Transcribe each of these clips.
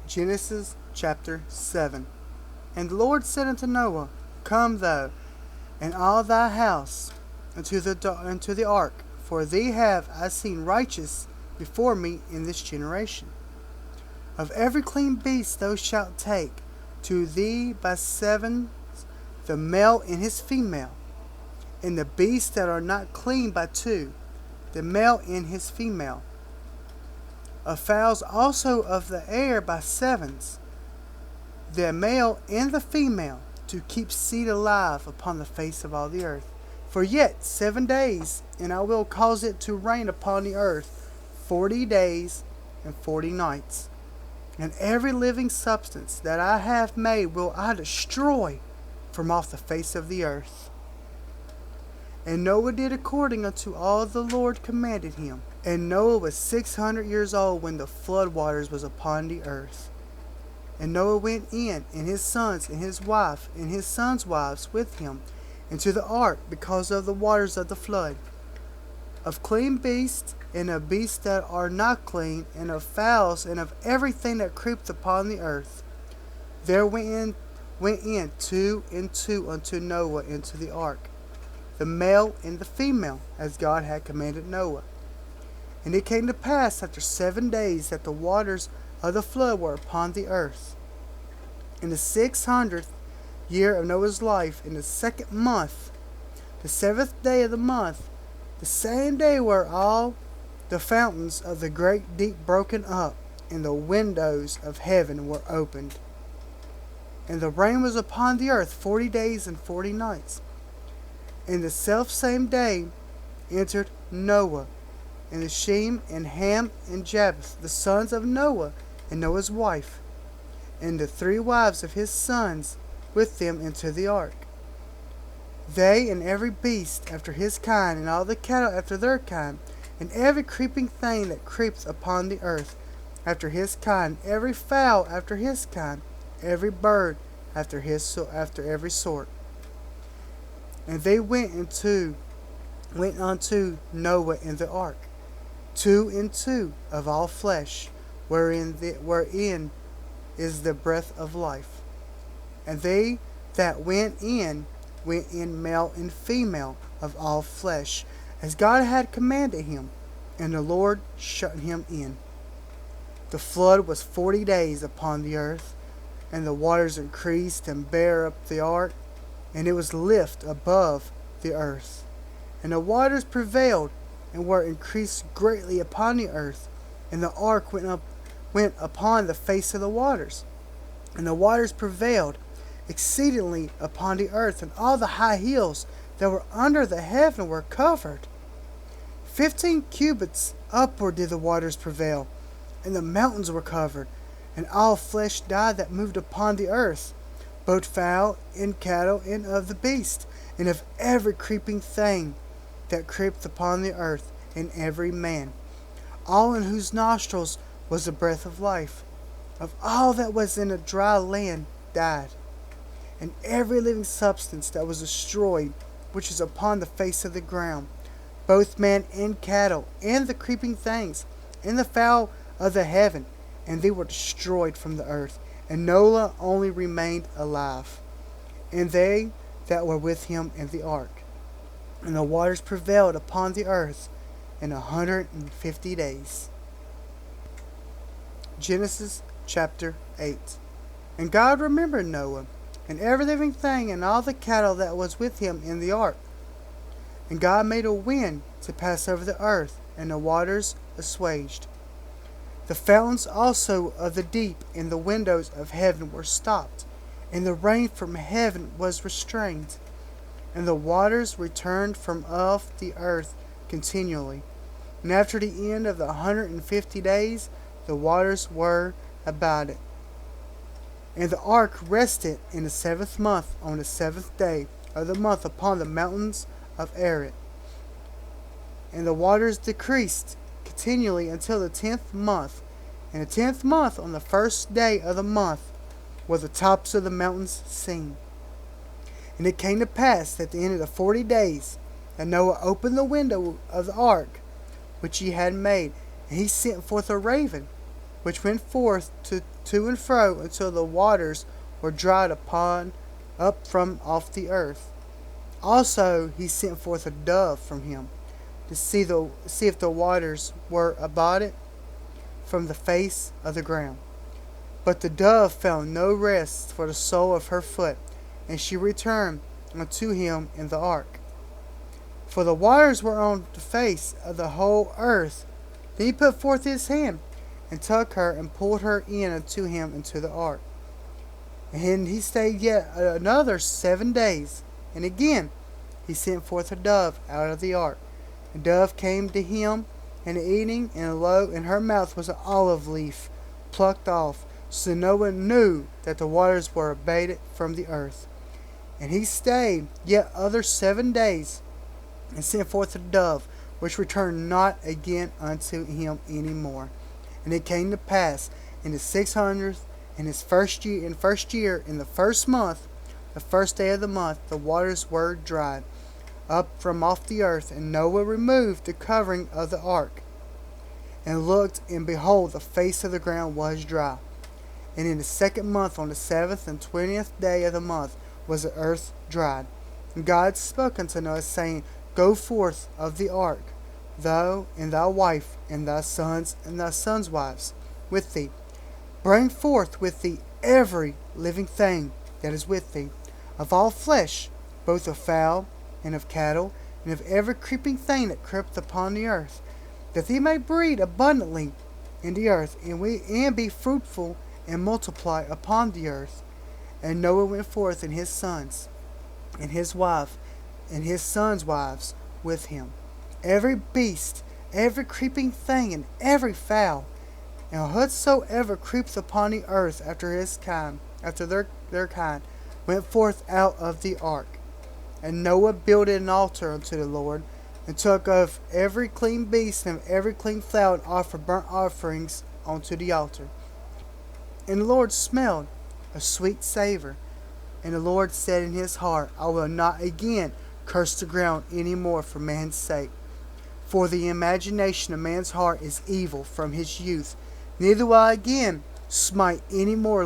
Genesis chapter 7. And the Lord said unto Noah, Come thou, and all thy house, into the ark, for thee have I seen righteous before me in this generation. Of every clean beast thou shalt take to thee by sevens, the male and his female, and the beasts that are not clean by two, the male and his female. Of fowls also of the air by sevens, the male and the female, to keep seed alive upon the face of all the earth. For yet 7 days, and I will cause it to rain upon the earth 40 days and 40 nights. And every living substance that I have made will I destroy from off the face of the earth. And Noah did according unto all the Lord commanded him. And Noah was 600 years old when the flood waters was upon the earth. And Noah went in, and his sons, and his wife, and his sons' wives with him, into the ark, because of the waters of the flood. Of clean beasts, and of beasts that are not clean, and of fowls, and of everything that creepeth upon the earth. There went in 2 and 2 unto Noah into the ark, the male and the female, as God had commanded Noah. And it came to pass after 7 days that the waters of the flood were upon the earth. In the 600th year of Noah's life, in the 2nd month, the 7th day of the month, the same day were all the fountains of the great deep broken up, and the windows of heaven were opened. And the rain was upon the earth 40 days and 40 nights. And the selfsame day entered Noah, and the Shem, and Ham, and Japheth, the sons of Noah, and Noah's wife, and the 3 wives of his sons with them into the ark. They and every beast after his kind, and all the cattle after their kind, and every creeping thing that creepeth upon the earth after his kind, every fowl after his kind, every bird after every sort. And they went unto Noah in the ark, 2 and 2 of all flesh, wherein is the breath of life. And they that went in male and female of all flesh, as God had commanded him, and the Lord shut him in. The flood was 40 days upon the earth, and the waters increased and bare up the ark, and it was lift above the earth. And the waters prevailed, and were increased greatly upon the earth, and the ark went upon the face of the waters. And the waters prevailed exceedingly upon the earth, and all the high hills that were under the heaven were covered. 15 cubits upward did the waters prevail, and the mountains were covered, and all flesh died that moved upon the earth, both fowl and cattle, and of the beast, and of every creeping thing that creepeth upon the earth, and every man, all in whose nostrils was the breath of life. Of all that was in a dry land died. And every living substance that was destroyed, which is upon the face of the ground, both man and cattle, and the creeping things, and the fowl of the heaven, and they were destroyed from the earth. And Noah only remained alive, and they that were with him in the ark. And the waters prevailed upon the earth in 150 days. Genesis chapter 8. And God remembered Noah, and every living thing, and all the cattle that was with him in the ark. And God made a wind to pass over the earth, and the waters assuaged. The fountains also of the deep and the windows of heaven were stopped, and the rain from heaven was restrained, and the waters returned from off the earth continually. And after the end of the 150 days, the waters were about it. And the ark rested in the 7th month, on the 7th day of the month, upon the mountains of Ararat. And the waters decreased continually until the 10th month. And the 10th month, on the 1st day of the month, were the tops of the mountains seen. And it came to pass at the end of the 40 days that Noah opened the window of the ark which he had made, and he sent forth a raven, which went forth to to and fro until the waters were dried up from off the earth. Also he sent forth a dove from him, to see if the waters were abated from the face of the ground. But the dove found no rest for the sole of her foot, and she returned unto him in the ark. For the waters were on the face of the whole earth. Then he put forth his hand, and took her, and pulled her in unto him into the ark. And he stayed yet another 7 days. And again he sent forth a dove out of the ark. The dove came to him, and eating, and lo, in her mouth was an olive leaf plucked off. So Noah knew that the waters were abated from the earth. And he stayed yet other 7 days, and sent forth a dove, which returned not again unto him any more. And it came to pass in the 600th, in his first year, in the first month, the first day of the month, the waters were dried up from off the earth. And Noah removed the covering of the ark, and looked, and behold, the face of the ground was dry. And in the second month, on the 7th and 20th day of the month, was the earth dried. And God spoke unto Noah, saying, Go forth of the ark, thou and thy wife, and thy sons wives with thee. Bring forth with thee every living thing that is with thee, of all flesh, both of fowl and of cattle, and of every creeping thing that creepeth upon the earth, that they may breed abundantly in the earth, and be fruitful, and multiply upon the earth. And Noah went forth, and his sons, and his wife, and his sons' wives with him, every beast, every creeping thing, and every fowl, and whatsoever creepeth upon the earth after their kind, went forth out of the ark. And Noah builded an altar unto the Lord, and took of every clean beast and of every clean fowl, and offered burnt offerings unto the altar. And the Lord smelled a sweet savour. And the Lord said in his heart, I will not again curse the ground any more for man's sake. For the imagination of man's heart is evil from his youth. Neither will I again smite any more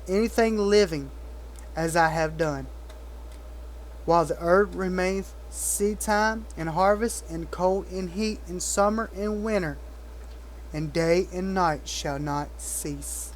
anything living, as I have done. While the earth remaineth, seed time and harvest, and cold and heat, and summer and winter, and day and night shall not cease.